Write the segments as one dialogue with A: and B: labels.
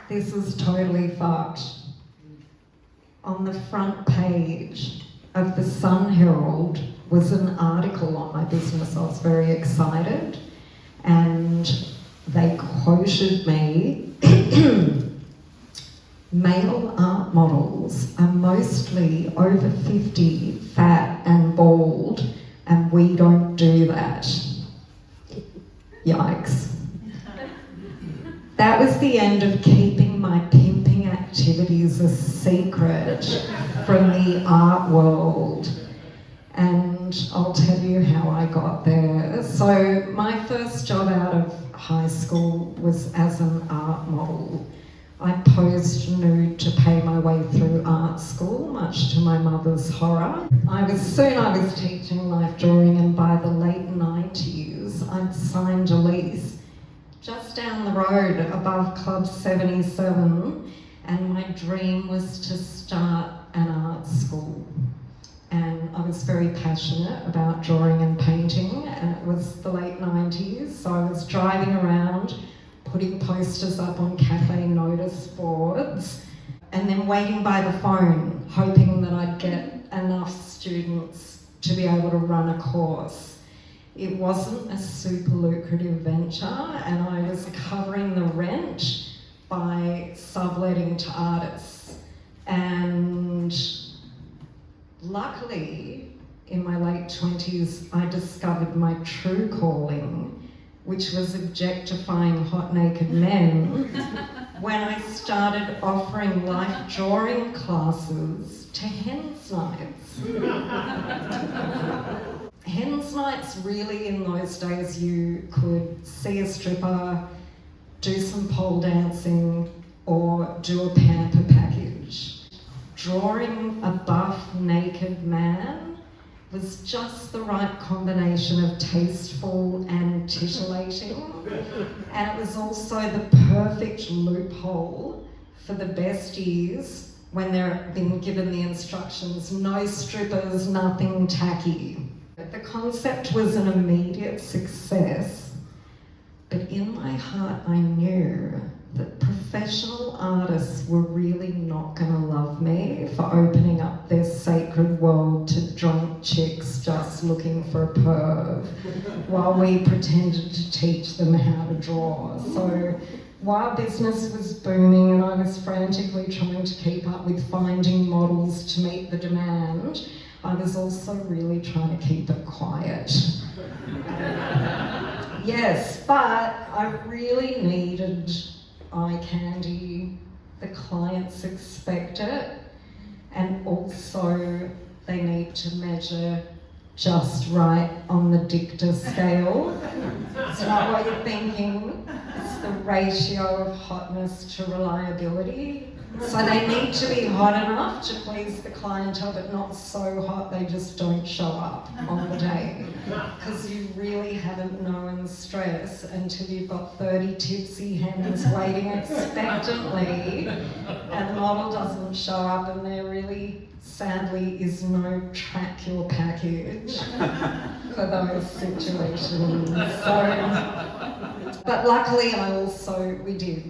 A: This is totally fucked. On the front page of the Sun Herald was an article on my business. I was very excited, and they quoted me, male art models are mostly over 50, fat and bald, and we don't do that. Yikes. That was the end of keeping my pimping activities a secret from the art world. And I'll tell you how I got there. So my first job out of high school was as an art model. I posed nude to pay my way through art school, much to my mother's horror. I was teaching life drawing, and by the late 90s, I'd signed a lease just down the road above Club 77, and my dream was to start an art school. And I was very passionate about drawing and painting, and it was the late 90s, so I was driving around, putting posters up on cafe notice boards, and then waiting by the phone, hoping that I'd get enough students to be able to run a course. It wasn't a super lucrative venture, and I was covering the rent by subletting to artists. And luckily, in my late 20s, I discovered my true calling, which was objectifying hot naked men, when I started offering life drawing classes to hen's nights. Hen's nights, really, in those days, you could see a stripper, do some pole dancing, or do a pamper package. Drawing a buff, naked man was just the right combination of tasteful and titillating, and it was also the perfect loophole for the besties when they're being given the instructions, no strippers, nothing tacky. The concept was an immediate success, but in my heart I knew that professional artists were really not going to love me for opening up their sacred world to drunk chicks just looking for a perv, while we pretended to teach them how to draw. So while business was booming and I was frantically trying to keep up with finding models to meet the demand, I was also really trying to keep it quiet. Yes, but I really needed eye candy. The clients expect it, and also they need to measure just right on the Dictor scale. It's not what you're thinking. It's the ratio of hotness to reliability. So they need to be hot enough to please the clientele, but not so hot they just don't show up on the day. Because you really haven't known stress until you've got 30 tipsy hens waiting expectantly, and the model doesn't show up, and there really, sadly, is no track your package for those situations. But luckily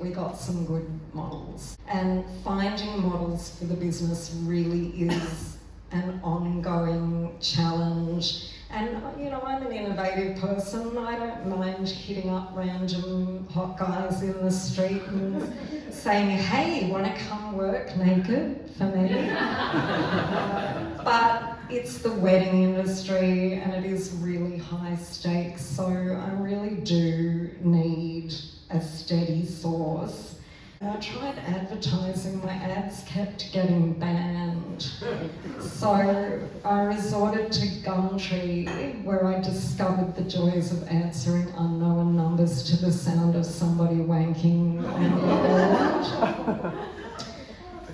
A: we got some good models. And finding models for the business really is an ongoing challenge. And I'm an innovative person. I don't mind hitting up random hot guys in the street and saying, hey, want to come work naked for me? But it's the wedding industry, and it is really high stakes, so I really do need a steady source. I tried advertising, my ads kept getting banned. So I resorted to Gumtree, where I discovered the joys of answering unknown numbers to the sound of somebody wanking on the board.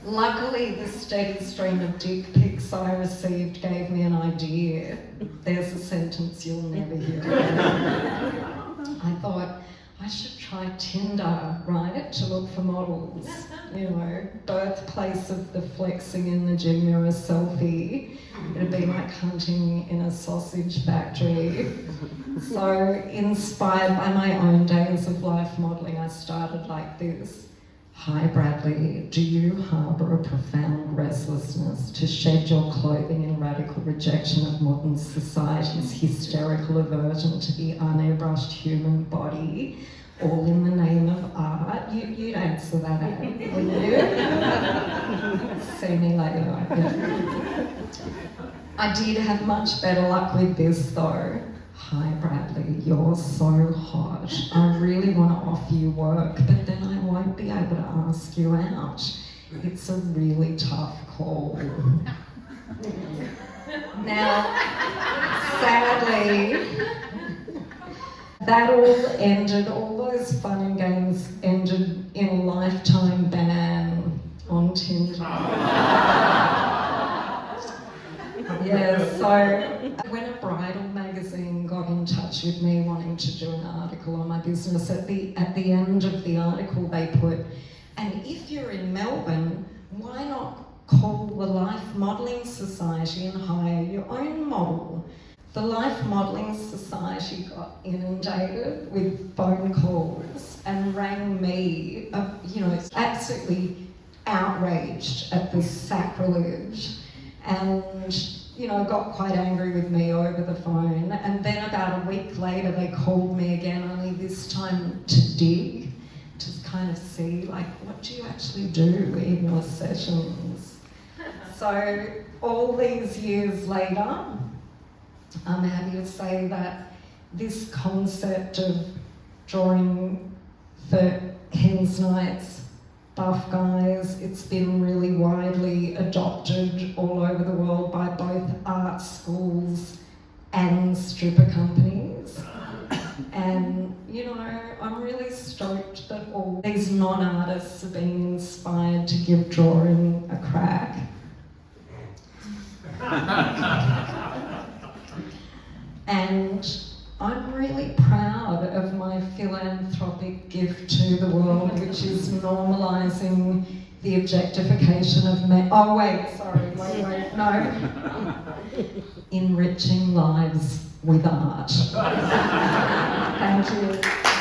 A: Luckily, the steady stream of dick pics I received gave me an idea. There's a sentence you'll never hear again. I thought, I should try Tinder, right, to look for models. Birthplace of the flexing in the gym mirror selfie. It'd be like hunting in a sausage factory. So, inspired by my own days of life modelling, I started like this. Hi Bradley, do you harbour a profound restlessness to shed your clothing in radical rejection of modern society's hysterical aversion to the unairbrushed human body, all in the name of art? You'd answer that, wouldn't you? See me later. Yeah. I did have much better luck with this though. Hi Bradley, you're so hot. I really want to offer you work, but then I won't be able to ask you out. It's a really tough call. Now, sadly, that all ended, all those fun and games ended in a lifetime ban on Tinder. Yeah, so when a bridal magazine got in touch with me wanting to do an article on my business, at the end of the article they put, and if you're in Melbourne, why not call the Life Modelling Society and hire your own model? The Life Modelling Society got inundated with phone calls and rang me, absolutely outraged at this sacrilege, and got quite angry with me over the phone. And then about a week later, they called me again, only this time to dig, to kind of see, like, what do you actually do in your sessions? So all these years later, I'm happy to say that this concept of drawing for hens nights, buff guys, it's been really widely adopted all over the world by both art schools and stripper companies. And, I'm really stoked that all these non-artists are being inspired to give drawing a crack. And I'm really proud of my philanthropic gift to the world, which is normalising the objectification of men. Oh wait, no. Enriching lives with art. Thank you.